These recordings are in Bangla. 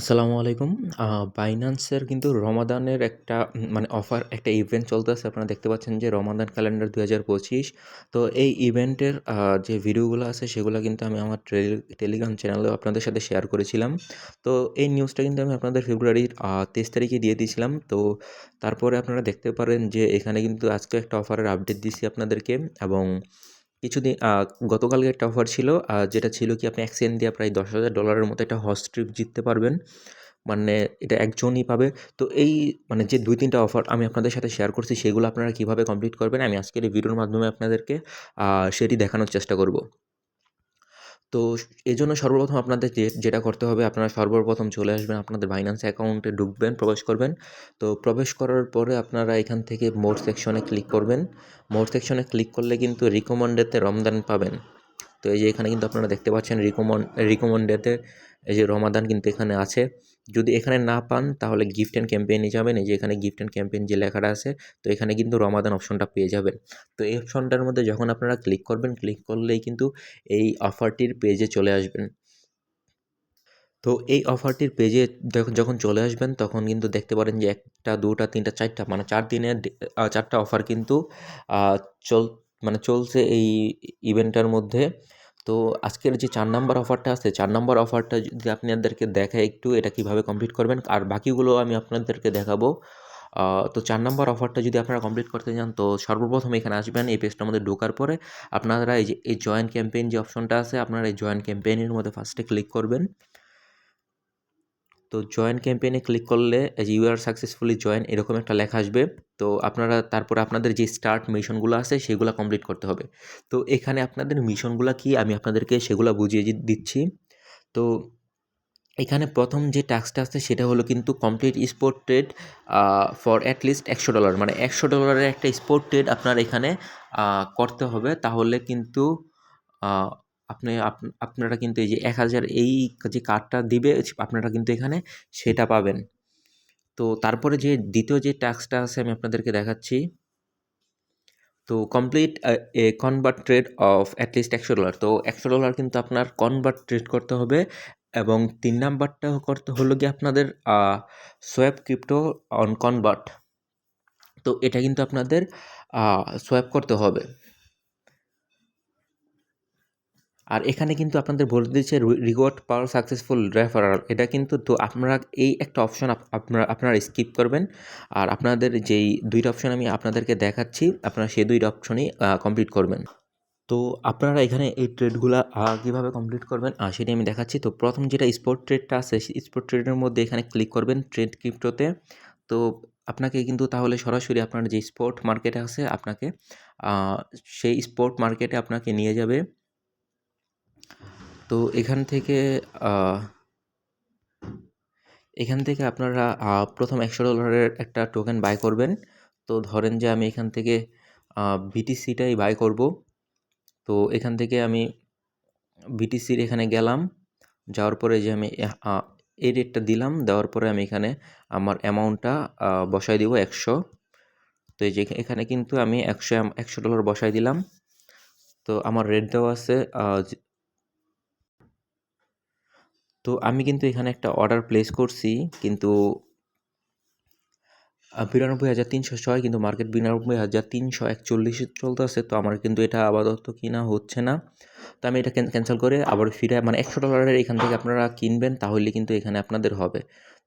আসসালামু আলাইকুম। বাইন্যান্সের কিন্তু রমাদানের একটা মানে অফার একটা ইভেন্ট চলতেছে। আপনারা দেখতে পাচ্ছেন যে রমাদান ক্যালেন্ডার ২০২৫। তো এই ইভেন্টের যে ভিডিওগুলো আছে সেগুলো কিন্তু আমি আমার টেলিগ্রাম চ্যানেলেও আপনাদের সাথে শেয়ার করেছিলাম। তো এই নিউজটা কিন্তু আমি আপনাদের ফেব্রুয়ারির ২৩ তারিখে দিয়ে দিয়েছিলাম। তো তারপরে আপনারা দেখতে পারেন যে এখানে কিন্তু আজকে একটা অফারের আপডেট দিচ্ছি আপনাদেরকে এবং কিছুদিন গতকালকে একটা অফার ছিল যেটা ছিল কি আপনি এক্সচেঞ্জ দিয়ে প্রায় $১০,০০০ মতো একটা হজ ট্রিপ জিততে পারবেন। মানে এটা একজনই পাবে। তো এই মানে যে ২-৩ টা অফার আমি আপনাদের সাথে শেয়ার করছি সেগুলো আপনারা কিভাবে কমপ্লিট করবেন আমি আজকের এই ভিডিওর মাধ্যমে আপনাদেরকে সেটি দেখানোর চেষ্টা করব। তো এজন্য সর্বপ্রথম আপনাদের যেটা করতে হবে আপনারা সর্বপ্রথম চলে আসবেন আপনাদের বাইন্যান্স অ্যাকাউন্টে ঢুকবেন, প্রবেশ করবেন। তো প্রবেশ করার পরে আপনারা এখান থেকে মোর সেকশনে ক্লিক করবেন। মোর সেকশনে ক্লিক করলে কিন্তু রিকমেন্ডেডতে রমজান পাবেন। তো এই যে এখানে কিন্তু আপনারা দেখতে পাচ্ছেন রিকমেন্ডেডে এই যে রমাদান কিন্তু এখানে আছে। যদি এখানে না পান তাহলে গিফট অ্যান্ড ক্যাম্পেইনে যাবেন। এই যে এখানে গিফট অ্যান্ড ক্যাম্পেইন যে লেখাটা আছে তো এখানে কিন্তু রমাদান অপশনটা পেয়ে যাবেন। তো এই অপশনটার মধ্যে যখন আপনারা ক্লিক করবেন, ক্লিক করলেই কিন্তু এই অফারটির পেজে চলে আসবেন। তো এই অফারটির পেজে যখন চলে আসবেন তখন কিন্তু দেখতে পারেন যে ১টা, ২টা, ৩টা, ৪টা মানে ৪ দিনের ৪টা অফার কিন্তু আ চল মানে চলছে এই ইভেন্টটার মধ্যে। তো আজকের যে ৪ নাম্বার অফারটা আছে, ৪ নাম্বার অফারটা যদি আপনাদেরকে দেখাই একটু এটা কিভাবে কমপ্লিট করবেন আর বাকিগুলো আমি আপনাদেরকে দেখাবো। আ তো ৪ নাম্বার অফারটা যদি আপনারা কমপ্লিট করতে চান তো সর্বপ্রথম এখানে আসবেন। এই পেজটার মধ্যে ঢোকার পরে আপনারা এই যে এই জয়েন ক্যাম্পেইন যে অপশনটা আছে আপনারা এই জয়েন ক্যাম্পেইনের মধ্যে ফার্স্টে ক্লিক করবেন। তো জয়েন ক্যাম্পেইনে ক্লিক করলে এই যে ইউ আর সাকসেসফুলি জয়েন এরকম একটা লেখা আসবে। তো আপনারা তারপরে আপনাদের যে স্টার্ট মিশনগুলো আছে সেগুলা কমপ্লিট করতে হবে। তো এখানে আপনাদের মিশনগুলা কি আমি আপনাদেরকে সেগুলা বুঝিয়ে দিচ্ছি। তো এখানে প্রথম যে টাস্কটা আছে সেটা হলো কিন্তু complete spot trade for at least $১০০ মানে $১০০ এর একটা স্পট ট্রেড আপনার এখানে করতে হবে। তাহলে কিন্তু আ আপনারা কিন্তু এই যে ১,০০০ এই যে কার্ডটা দিবে আপনারা কিন্তু এখানে সেটা পাবেন। তো তারপরে যে দ্বিতীয় যে টাস্কটা আছে আমি আপনাদেরকে দেখাচ্ছি। তো complete A convert trade of at least $১০০ তো $১০০ কিন্তু আপনার কনভার্ট ট্রেড করতে হবে এবং ৩ নাম্বারটা করতে হলো গিয়ে আপনাদের সোয়াপ ক্রিপ্টো অন কনভার্ট। তো এটা কিন্তু আপনাদের সোয়াপ করতে হবে। আর এখানে কিন্তু আপনাদের বলে দিচ্ছে রিওয়ার্ড পাওয়ার সাকসেসফুল রেফারাল এটা কিন্তু তো আপনারা এই একটা অপশন আপনারা স্কিপ করবেন। আর আপনাদের যেই ২ টা অপশন আমি আপনাদেরকে দেখাচ্ছি আপনারা সেই ২ টা অপশনই কমপ্লিট করবেন। তো আপনারা এখানে এই ট্রেডগুলা কীভাবে কমপ্লিট করবেন সেটি আমি দেখাচ্ছি। তো প্রথম যেটা স্পট ট্রেডটা আছে সেই স্পট ট্রেডের মধ্যে এখানে ক্লিক করবেন ট্রেড ক্রিপ্টোতে। তো আপনাকে কিন্তু তাহলে সরাসরি আপনার যে স্পট মার্কেট আছে আপনাকে আ সেই স্পট মার্কেটে আপনাকে নিয়ে যাবে। তো আ এখান থেকে আপনারা প্রথম $১০০ এর একটা টোকেন বাই করবেন। তো ধরেন যে আমি এখান থেকে BTC-টাই বাই করব। তো এখান থেকে আমি BTC-র এখানে গেলাম। যাওয়ার পরে যে আমি এই রেটটা দিলাম। দেওয়ার পরে আমি এখানে আমার অ্যামাউন্টটা বসায় দিব ১০০। তো এই যে এখানে কিন্তু আমি $১০০ বসায় দিলাম। তো আমার রেট দেওয়া আছে তো আমি কিন্তু এখানে একটা অর্ডার প্লেস করছি কিন্তু ৯২,৩০৬ কিন্তু মার্কেট ৯২,৩৪১ চলতেছে। তো আমার কিন্তু এটা আপাতত কিনা হচ্ছে না। তো আমি এটা ক্যানসেল করে আবার ফিরে মানে $১০০ এখান থেকে আপনারা কিনবেন তাহলে কিন্তু এখানে আপনাদের হবে।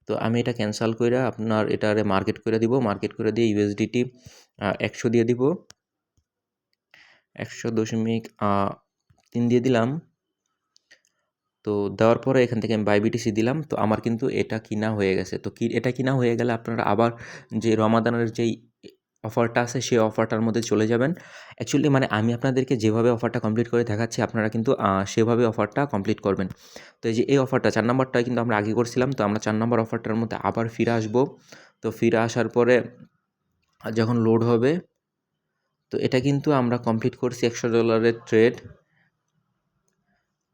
তো আমি এটা ক্যানসেল কইরা আপনার এটারে মার্কেট করে দিব। মার্কেট করে দিয়ে USDT ১০০ দিয়ে দিব। ১০০.৩ দিয়ে দিলাম। তো দেওয়ার পরে এখান থেকে আমি বাই বিটিসি দিলাম। তো আমার কিন্তু এটা কিনা হয়ে গেছে। তো এটা কিনা হয়ে গেলে আপনারা আবার যে রমাদানের যেই অফারটা আছে সেই অফারটার মধ্যে চলে যাবেন। অ্যাকচুয়ালি মানে আমি আপনাদেরকে যেভাবে অফারটা কমপ্লিট করে দেখাচ্ছি আপনারা কিন্তু সেভাবে অফারটা কমপ্লিট করবেন। তো এই যে এই অফারটা ৪ নাম্বারটা কিন্তু আমরা আগে করছিলাম। তো আমরা ৪ নাম্বার অফারটার মধ্যে আবার ফিরে আসবো। তো ফিরে আসার পরে যখন লোড হবে তো এটা কিন্তু আমরা কমপ্লিট করছি $১০০ এর ট্রেড।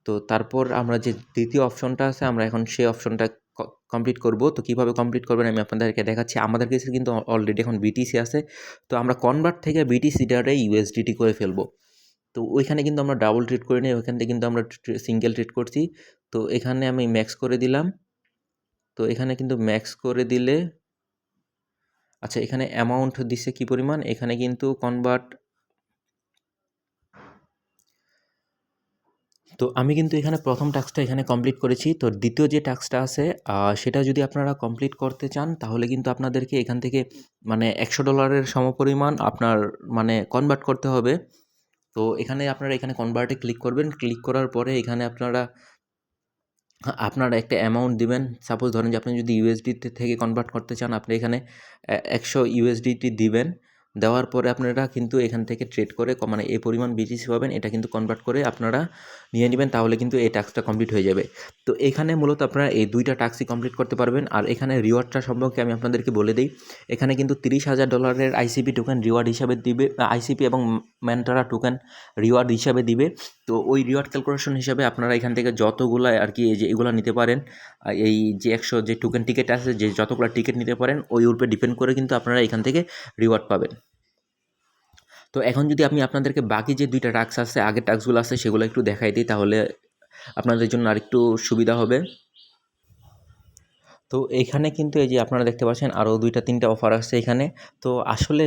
তো তারপর আমরা যে দ্বিতীয় অপশনটা আছে আমরা এখন সেই অপশনটা কমপ্লিট করব। তো কীভাবে কমপ্লিট করবেন আমি আপনাদেরকে দেখাচ্ছি। আমাদের কাছে কিন্তু অলরেডি এখন বিটিসি আছে। তো আমরা কনভার্ট থেকে বিটিসিটারে USDT করে ফেলবো। তো ওইখানে কিন্তু আমরা ডাবল ট্রেড করি নাই। ওইখান থেকে কিন্তু আমরা সিঙ্গেল ট্রেড করছি। তো এখানে আমি ম্যাক্স করে দিলাম। তো এখানে কিন্তু ম্যাক্স করে দিলে, আচ্ছা এখানে অ্যামাউন্ট দিছে কি পরিমাণ, এখানে কিন্তু কনভার্ট। তো আমি কিন্তু এখানে প্রথম টাস্কটা এখানে কমপ্লিট করেছি। তো দ্বিতীয় যে টাস্কটা আছে সেটা যদি আপনারা কমপ্লিট করতে চান তাহলে কিন্তু আপনাদেরকে এখান থেকে মানে $100 সমপরিমাণ আপনার মানে কনভার্ট করতে হবে। তো এখানে আপনারা এখানে কনভার্টে ক্লিক করবেন। ক্লিক করার পরে এখানে আপনারা একটা অ্যামাউন্ট দিবেন। সাপোজ ধরেন যে আপনি যদি ইউএসডিটি থেকে কনভার্ট করতে চান, আপনি এখানে 100 ইউএসডিটি দিবেন। দেওয়ার পরে আপনারা কিন্তু এখান থেকে ট্রেড করে মানে এই পরিমাণ বিটিসি পাবেন, এটা কিন্তু কনভার্ট করে আপনারা নিয়ে নেবেন, তাহলে কিন্তু এই টাস্কটা কমপ্লিট হয়ে যাবে। তো এখানে মূলত আপনারা এই 2টা টাস্কই কমপ্লিট করতে পারবেন। আর এখানে রিওয়ার্ডটা সম্পর্কে আমি আপনাদেরকে বলে দিই। এখানে কিন্তু $30,000 আইসিপি টোকেন রিওয়ার্ড হিসাবে দিবে, আইসিপি এবং ম্যান্টারা টোকেন রিওয়ার্ড হিসাবে দিবে। তো ওই রিওয়ার্ড ক্যালকুলেশন হিসাবে আপনারা এখান থেকে যতগুলা আর কি এই যে এগুলো নিতে পারেন, এই যে 100 যে টোকেন টিকিট আছে, যে যতগুলো টিকিট নিতে পারেন ওই উপরে ডিপেন্ড করে কিন্তু আপনারা এখান থেকে রিওয়ার্ড পাবেন। তো এখন যদি আমি আপনাদেরকে বাকি যে 2টা টাস্ক আছে, আগের টাস্কগুলো আছে, সেগুলো একটু দেখাই দিই, তাহলে আপনাদের জন্য আরেকটু সুবিধা হবে। তো এইখানে কিন্তু এই যে আপনারা দেখতে পাচ্ছেন আরও 2টা-3টা অফার আসছে এখানে। তো আসলে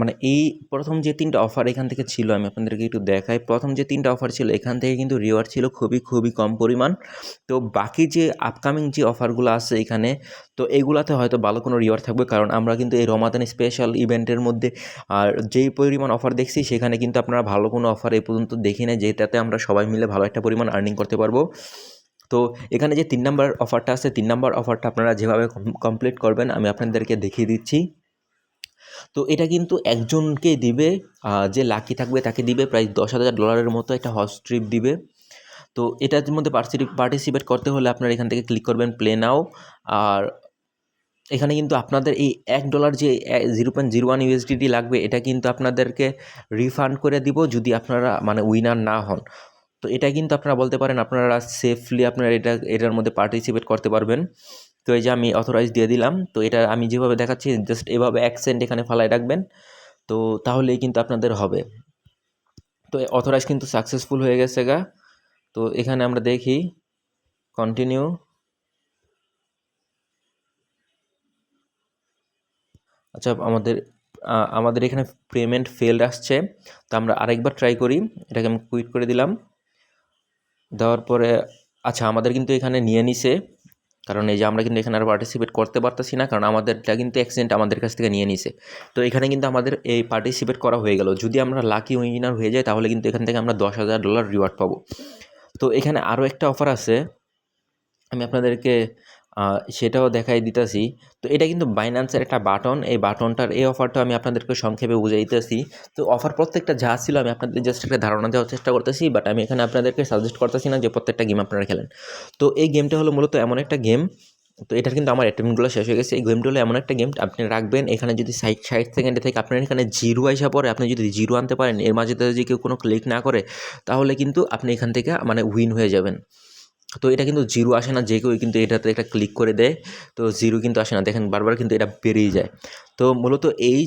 মানে এই প্রথম যে 3টা অফার এখান থেকে ছিল, আমি আপনাদেরকে একটু দেখাই। প্রথম যে 3টা অফার ছিল এখান থেকে কিন্তু রিওয়ার্ড ছিল খুবই কম পরিমাণ। তো বাকি যে আপকামিং যে অফারগুলো আছে এখানে, তো এগুলাতে হয়তো ভালো কোনো রিওয়ার্ড থাকবে, কারণ আমরা কিন্তু এই রমাদান স্পেশাল ইভেন্টের মধ্যে আর যেই পরিমাণ অফার দেখছি সেখানে কিন্তু আপনারা ভালো কোনো অফার এই পর্যন্ত দেখি নাই, যেটাতে আমরা সবাই মিলে ভালো একটা পরিমাণ আর্নিং করতে পারবো। তো এখানে যে 3 নাম্বার অফারটা আছে, 3 নাম্বার অফারটা আপনারা যেভাবে কমপ্লিট করবেন আমি আপনাদেরকে দেখিয়ে দিচ্ছি। তো এটা কিন্তু একজনকেই দিবে, যে লাকি থাকবে তাকে দিবে প্রায় $10,000 মতো একটা হর্স ট্রিপ দিবে। তো এটার মধ্যে পার্টিসিপেট করতে হলে আপনারা এখান থেকে ক্লিক করবেন প্লে নাও। আর এখানে কিন্তু আপনাদের এই $1 যে 0.01 ইউএসডিটি লাগবে, এটা কিন্তু আপনাদেরকে রিফান্ড করে দিব যদি আপনারা মানে উইনার না হন। তো এটা কিন্তু আপনারা বলতে পারেন আপনারা সেফলি আপনারা এটার মধ্যে পার্টিসিপেট করতে পারবেন। তো এই যে আমি অথরাইজ দিয়ে দিলাম। তো এটা আমি যেভাবে দেখাচ্ছি জাস্ট এভাবে $1 এখানে ফালায় রাখবেন, তো তাহলেই কিন্তু আপনাদের হবে। তো অথরাইজ কিন্তু সাকসেসফুল হয়ে গেছে গা। তো এখানে আমরা দেখি কন্টিনিউ। আচ্ছা আমাদের এখানে পেমেন্ট ফেলড আসছে। তো আমরা আরেকবার ট্রাই করি। এটাকে আমি কুইট করে দিলাম। দেওয়ার পরে আচ্ছা আমাদের কিন্তু এখানে নিয়ে নিছে, কারণ এই যে আমরা কিন্তু এখানে আর পার্টিসিপেট করতে পারতেছি না, কারণ আমাদেরটা কিন্তু এক্সচেঞ্জ আমাদের কাছ থেকে নিয়ে নিছে। তো এখানে কিন্তু আমাদের এই পার্টিসিপেট করা হয়ে গেল। যদি আমরা লাকি উইনার হয়ে যাই তাহলে কিন্তু এখান থেকে আমরা $10,000 রিওয়ার্ড পাবো। তো এখানে আরও একটা অফার আছে, আমি আপনাদেরকে সেটাও দেখাই দিতেছি। তো এটা কিন্তু বাইন্যান্সের একটা বাটন, এই বাটনটার এই অফারটা আমি আপনাদেরকে সংক্ষেপে বুঝাইতেছি। তো অফার প্রত্যেকটা যা ছিল আমি আপনাদের জাস্ট একটা ধারণা দেওয়ার চেষ্টা করতেছি, বাট আমি এখানে আপনাদেরকে সাজেস্ট করতেছি না যে প্রত্যেকটা গেম আপনারা খেলেন। তো এই গেমটা হলো মূলত এমন একটা গেম, তো এটার কিন্তু আমার অ্যাটেম্পটগুলো শেষ হয়ে গেছে। এই গেমটা হলো এমন একটা গেম, আপনি রাখবেন এখানে যদি 60 সেকেন্ডে থেকে আপনার এখানে 0 আইসা পরে, আপনি যদি 0 আনতে পারেন এর মাঝে যদি কেউ কোনো ক্লিক না করে, তাহলে কিন্তু আপনি এখান থেকে মানে উইন হয়ে যাবেন। তো এটা কিন্তু 0 আসে না, যে কেউ কিন্তু এটাতে একটা ক্লিক করে দেয়, তো 0 কিন্তু আসে না। দেখেন বারবার কিন্তু এটা বেরিয়ে যায়। তো মূলত এই